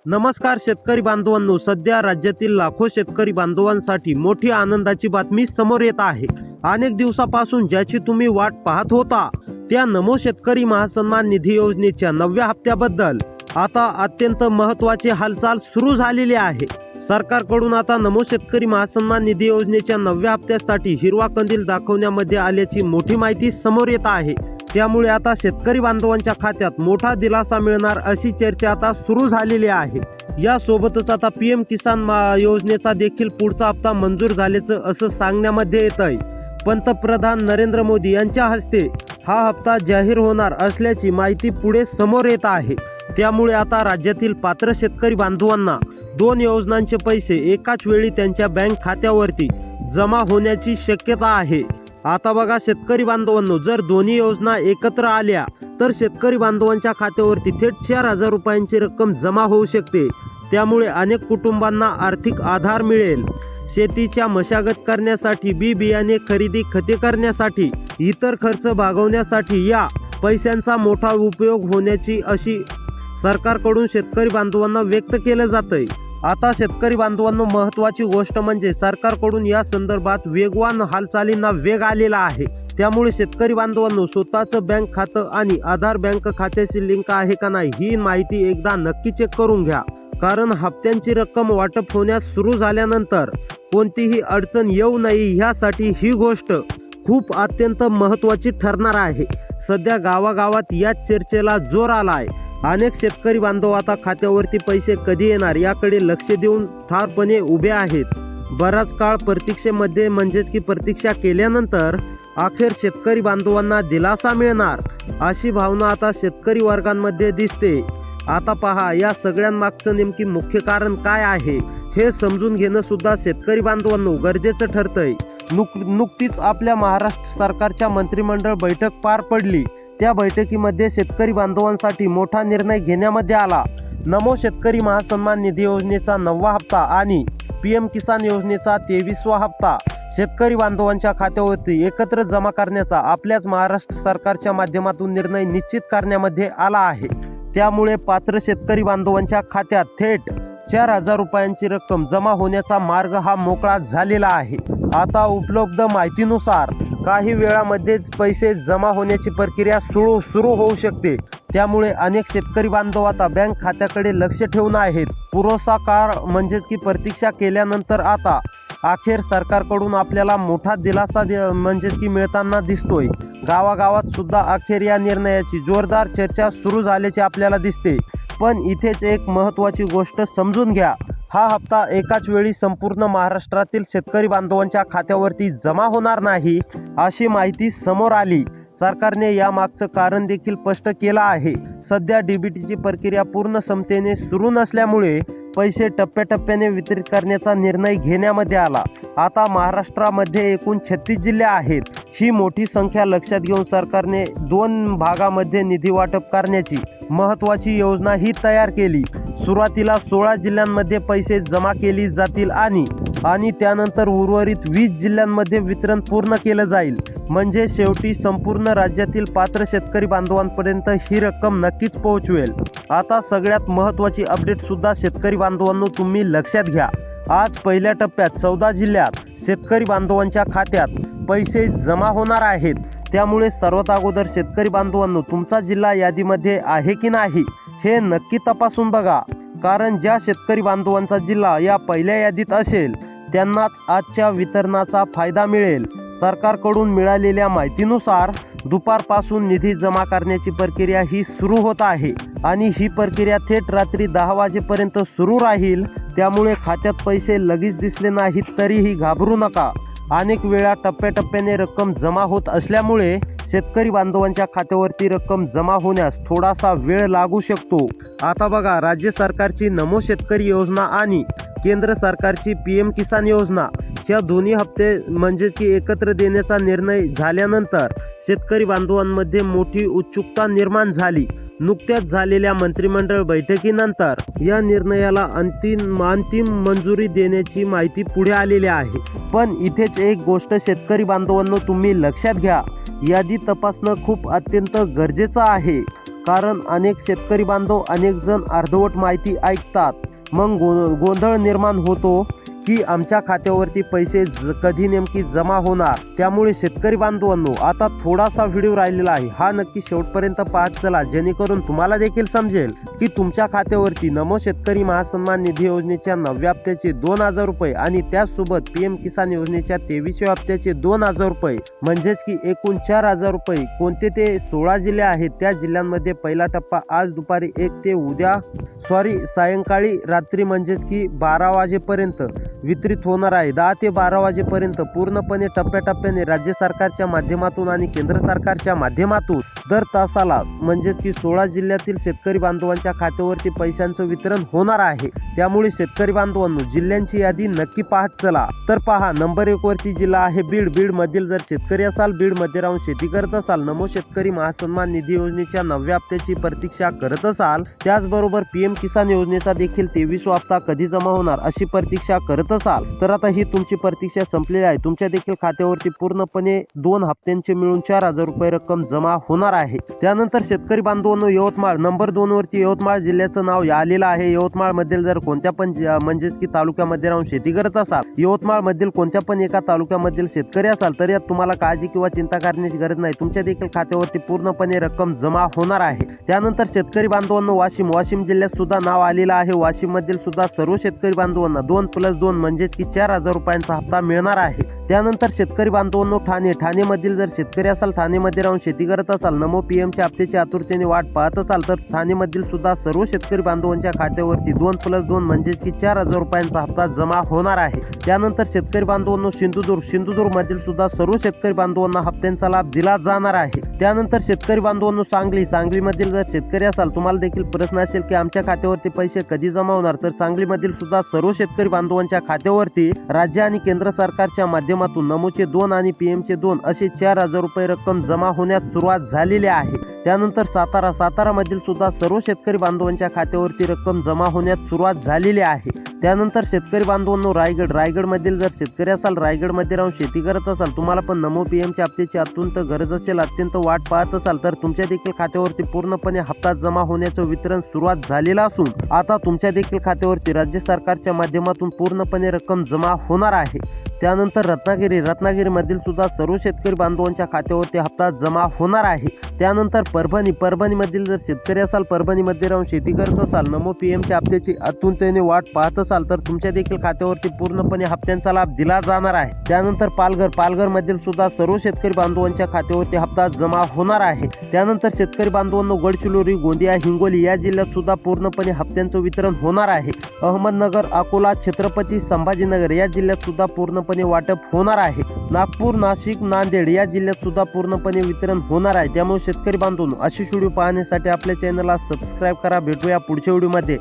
नमस्कार शेतकरी बांधवांनो, सध्या राज्यातील लाखो शेतकरी बांधवांसाठी मोठी आनंदाची बातमी समोर येत आहे। अनेक दिवसापासून ज्याची तुम्ही वाट पाहत होता त्या नमो शेतकरी महासन्मान निधी योजनेच्या 9व्या हप्त्याबद्दल आता अत्यंत महत्त्वाची हालचाल सुरू झालेली आहे। सरकारकडून आता नमो शेतकरी महासन्मान निधी योजनेच्या 9व्या हप्त्यासाठी हिरवा कंदील दाखवण्यामध्ये आल्याची मोठी माहिती समोर येत आहे। त्यामुळे आता शेतकरी बांधवांच्या खात्यात मोठा दिलासा मिळणार अशी चर्चा आता सुरू झालेली आहे। यासोबतच आता पीएम किसान योजनेचा देखील पुढचा हप्ता मंजूर झाल्याचं असं सांगण्यामध्ये येत आहे। पंतप्रधान नरेंद्र मोदी यांच्या हस्ते हा हप्ता जाहीर होणार असल्याची माहिती पुढे समोर येत आहे। त्यामुळे आता राज्यातील पात्र शेतकरी बांधवांना 2 योजनांचे पैसे एकाच वेळी त्यांच्या बँक खात्यावरती जमा होण्याची शक्यता आहे। आता बघा शेतकरी बांधवांनो, जर दोन्ही योजना एकत्र आल्या तर शेतकरी बांधवांच्या खात्यावरती थेट 4,000 रुपयांची रक्कम जमा होऊ शकते। त्यामुळे अनेक कुटुंबांना आर्थिक आधार मिळेल। शेतीच्या मशागत करण्यासाठी, बी बियाणे खरेदी, खते करण्यासाठी, इतर खर्च भागवण्यासाठी या पैशांचा मोठा उपयोग होण्याची अशी सरकारकडून शेतकरी बांधवांना व्यक्त केलं जातंय। आता शेतकरी बांधवांनो, महत्त्वाची गोष्ट म्हणजे सरकारकडून या संदर्भात वेगवान हालचालींना वेग आलेला आहे। त्यामुळे शेतकरी बांधवांनो, स्वतःचं बँक खातं आणि आधार बँक खात्याशी लिंक आहे का नाही ही माहिती एकदा नक्की चेक करून घ्या। कारण हप्त्यांची रक्कम वाटप होण्यास सुरू झाल्यानंतर कोणतीही अडचण येऊ नये यासाठी ही गोष्ट खूप अत्यंत महत्त्वाची ठरणार आहे। सध्या गावागावात या चर्चेला जोर आलाय। अनेक शेतकरी बांधव आता खात्यावरती पैसे कधी येणार याकडे लक्ष देऊन ठारपणे उभे आहेत। बराच काळ प्रतीक्षेमध्ये म्हणजेच की प्रतीक्षा केल्यानंतर अखेर शेतकरी बांधवांना दिलासा मिळणार अशी भावना आता शेतकरी वर्गांमध्ये दिसते। आता पहा, या सगळ्यांमागचं नेमकी मुख्य कारण काय आहे हे समजून घेणं सुद्धा शेतकरी बांधवांनो गरजेचं ठरतंय। नुकतीच आपल्या महाराष्ट्र सरकारच्या मंत्रिमंडळ बैठक पार पडली। त्या बैठकीमध्ये शेतकरी बांधवांसाठी मोठा निर्णय घेण्यामध्ये आला। नमो शेतकरी महासन्मान निधी योजनेचा 9वा हप्ता आणि पीएम किसान योजनेचा 23वा हप्ता शेतकरी बांधवांच्या खात्यावरती एकत्र जमा करण्याचा आपल्याच महाराष्ट्र सरकारच्या माध्यमातून निर्णय निश्चित करण्यामध्ये आला आहे। त्यामुळे पात्र शेतकरी बांधवांच्या खात्यात थेट 4,000 रुपयांची रक्कम जमा होण्याचा मार्ग हा मोकळा झालेला आहे। आता उपलब्ध माहितीनुसार काही वेळामध्येच पैसे जमा होण्याची प्रक्रिया सुरू होऊ शकते। त्यामुळे अनेक शेतकरी बांधव आता बँक खात्याकडे लक्ष ठेवून आहेत। पुरेसा काळ म्हणजेच की प्रतीक्षा केल्यानंतर आता अखेर सरकारकडून आपल्याला मोठा दिलासा म्हणजेच की मिळताना दिसतोय। गावागावात सुद्धा अखेर या निर्णयाची जोरदार चर्चा सुरू झाल्याचे आपल्याला दिसते। पण इथेच एक महत्त्वाची गोष्ट समजून घ्या, हा हप्ता एकाच वेळी संपूर्ण महाराष्ट्रातील शेतकरी बांधवांच्या खात्यावरती जमा होणार नाही अशी माहिती समोर आली। सरकारने यामागचं कारण देखील स्पष्ट केलं आहे। सध्या डीबीटीची प्रक्रिया पूर्ण क्षमतेने सुरू नसल्यामुळे पैसे टप्प्याटप्प्याने वितरित करण्याचा निर्णय घेण्यामध्ये आला। आता महाराष्ट्रामध्ये एकूण 36 जिल्हे आहेत। ही मोठी संख्या लक्षात घेऊन सरकारने 2 भागामध्ये निधी वाटप करण्याची महत्त्वाची योजना ही तयार केली। सुरुवातीला 16 जिल्ह्यांमध्ये पैसे जमा केली जातील आणि त्यानंतर उर्वरित 20 जिल्ह्यांमध्ये वितरण पूर्ण केलं जाईल। म्हणजे शेवटी संपूर्ण राज्यातील पात्र शेतकरी बांधवांपर्यंत ही रक्कम नक्कीच पोहोचवेल। आता सगळ्यात महत्त्वाची अपडेट सुद्धा शेतकरी बांधवांनो तुम्ही लक्षात घ्या। आज पहिल्या टप्प्यात 14 जिल्ह्यात शेतकरी बांधवांच्या खात्यात पैसे जमा होणार आहेत। त्यामुळे सर्वात अगोदर शेतकरी बांधवांनो, तुमचा जिल्हा यादीमध्ये आहे की नाही हे नक्की तपासून बघा। कारण ज्या शेतकरी बांधवांचा जिल्हा या पहिल्या यादीत असेल त्यांनाच आजच्या वितरणाचा फायदा मिळेल। सरकारकडून मिळालेल्या माहितीनुसार दुपारपासून निधी जमा करण्याची प्रक्रिया ही सुरू होत आहे आणि ही प्रक्रिया थेट रात्री 10 वाजेपर्यंत सुरू राहील। त्यामुळे खात्यात पैसे लगेच दिसले नाहीत तरीही घाबरू नका। अनेक वेळा टप्प्याटप्प्याने रक्कम जमा होत असल्यामुळे शेतकरी बांधवांच्या खात्यावरती रक्कम जमा होण्यास थोडासा वेळ लागू शकतो। आता बघा, राज्य सरकारची नमो शेतकरी योजना आणि केंद्र सरकारची पीएम किसान योजना ह्या दोन्ही हप्ते म्हणजेच की एकत्र देण्याचा निर्णय झाल्यानंतर शेतकरी बांधवांमध्ये मोठी उत्सुकता निर्माण झाली। नुकत्याच झालेल्या मंत्रिमंडळ बैठकीनंतर या निर्णयाला अंतिम मंजुरी देण्याची माहिती पुढे आलेली आहे। पण इथेच एक गोष्ट शेतकरी बांधवांनो तुम्ही लक्षात घ्या, यादी तपासणं खूप अत्यंत गरजेचं आहे। कारण अनेक शेतकरी बांधव अनेक जण अर्धवट माहिती ऐकतात, मग गोंधळ निर्माण होतो की आमच्या खात्यावरती पैसे कधी नेमकी जमा होणार। त्यामुळे शेतकरी बांधवांनो, आता थोडासा व्हिडिओ राहिलेला आहे, हा नक्की शेवटपर्यंत पाहत चला, जेणेकरून तुम्हाला देखील समजेल की तुमच्या खात्यावरती नमो शेतकरी महासन्मान निधी योजनेच्या 9व्या हप्त्याचे 2000 रुपये आणि त्याचसोबत PM किसान योजनेच्या 23व्या हप्त्याचे 2000 रुपये म्हणजेच की एकूण 4000 रुपये कोणते ते 16 जिल्हे आहेत, त्या जिल्ह्यांमध्ये पहिला टप्पा आज दुपारी 1 ते सायंकाळी रात्री म्हणजेच की 12 वाजेपर्यंत वितरित होणार आहे। 10 ते 12 वाजेपर्यंत पूर्णपणे टप्प्याटप्प्याने राज्य सरकारच्या माध्यमातून आणि केंद्र सरकारच्या माध्यमातून दर तासाला म्हणजेच की 16 जिल्ह्यातील शेतकरी बांधवांच्या खात्यावरती पैशांचं वितरण होणार आहे। त्यामुळे शेतकरी बांधवांनो, जिल्ह्यांची यादी नक्की पाहत चला। तर पहा, नंबर 1 वरती जिल्हा आहे बीड। बीड मधील जर शेतकरी असाल, बीड मध्ये राहून शेती करत असाल, नमो शेतकरी महासन्मान निधी योजनेच्या 9व्या हप्त्याची प्रतीक्षा करत असाल, त्याचबरोबर PM किसान योजनेचा देखील 23वा हप्ता कधी जमा होणार अशी प्रतीक्षा करत असाल, तर आता ही तुमची प्रतीक्षा संपलेली आहे। तुमच्या देखील खात्यावरती पूर्णपणे 2 हप्त्यांचे मिळून 4000 रुपये रक्कम जमा होणार आहे। त्यानंतर शेतकरी बांधवांनो, यवतमाळ नंबर 2 वरती यवतमाळ जिल्ह्याचं नाव आलेलं आहे। यवतमाळ मधील जर कोणत्या पण म्हणजेच की तालुक्यामध्ये राहून शेती करत असाल, यवतमाळ मधील कोणत्या पण एका तालुक्यामधील शेतकरी असाल, तर यात तुम्हाला काळजी किंवा चिंता करण्याची गरज नाही, तुमच्या देखील खात्यावरती पूर्णपणे रक्कम जमा होणार आहे। त्यानंतर शेतकरी बांधवांनो, वाशिम जिल्ह्यात सुद्धा नाव आलेलं आहे। वाशिम मधील सुद्धा सर्व शेतकरी बांधवांना 2+2 म्हणजेच की 4000 रुपयांचा हप्ता मिळणार आहे। त्यानंतर शेतकरी बांधवांनो, ठाणे मधील जर शेतकरी असाल, ठाणेमध्ये राहून शेती करत असाल, नमो PMच्या हप्त्याची आतुरतेने वाट पाहत असाल, तर ठाणे मधील सुद्धा सर्व शेतकरी बांधवांच्या खात्यावरती 2+2 म्हणजेच की 4000 रुपयांचा हप्ता जमा होणार आहे। त्यानंतर शेतकरी बांधवांनो, सिंधुदुर्ग मधील सुद्धा सर्व शेतकरी बांधवांना हप्त्यांचा लाभ दिला जाणार आहे। त्यानंतर शेतकरी बांधवांनो, सांगली मधील जर शेतकरी असाल, तुम्हाला देखील प्रश्न असेल की आमच्या खात्यावरती पैसे कधी जमा होणार, तर सांगलीमधील सुद्धा सर्व शेतकरी बांधवांच्या खात्यावरती राज्य आणि केंद्र सरकारच्या माध्यमातून नमोचे 2 आणि PMचे 2 असे 4000 रुपये रक्कम जमा होण्यास सुरुवात झालेली आहे। त्यानंतर सातारा मधील सुद्धा सर्व शेतकरी बांधवांच्या खात्यावरती रक्कम जमा होण्यास सुरुवात झालेली आहे। त्यानंतर शेतकरी बांधवांनो, रायगड मधील जर शेतकरी असाल, रायगड मध्ये राहून शेती करत असाल, तुम्हाला पण नमो PMच्या हप्त्याची अत्यंत गरज असेल, अत्यंत वाट पाहत असाल, तर तुमच्या देखील खात्यावरती पूर्णपणे हप्ता जमा होण्याचं वितरण सुरुवात झालेलं असून आता तुमच्या देखील खात्यावरती राज्य सरकारच्या माध्यमातून पूर्णपणे रक्कम जमा होणार आहे। त्यानंतर रत्नागिरी मधील सुद्धा सर्व शेतकरी बांधवांच्या खात्यावरती हप्ता जमा होणार आहे। त्यानंतर परभणी मधील जर शेतकरी असाल, परभणीमध्ये राहून शेती करत असाल, नमो PMच्या हप्त्याची आतुरतेने वाट पाहत असाल, तर तुमच्या देखील खात्यावरती पूर्णपणे हप्त्यांचा लाभ दिला जाणार आहे। त्यानंतर पालघर मधील सुद्धा सर्व शेतकरी बांधवांच्या खात्यावरती हप्ता जमा होणार आहे। त्यानंतर शेतकरी बांधवांनो, गडचिरोली, गोंदिया, हिंगोली या जिल्ह्यात सुद्धा पूर्णपणे हप्त्यांचं वितरण होणार आहे। अहमदनगर, अकोला, छत्रपती संभाजीनगर या जिल्ह्यात सुद्धा पूर्णपणे वाटप होणार आहे। नागपूर, नाशिक, नांदेड या जिल्ह्यात सुद्धा पूर्णपणे वितरण होणार आहे। त्यामुळे शेतकरी बांधवांनो, अशी व्हिडिओ पाहण्यासाठी आपल्या चॅनलला सबस्क्राईब करा। भेटूया पुढच्या व्हिडिओमध्ये।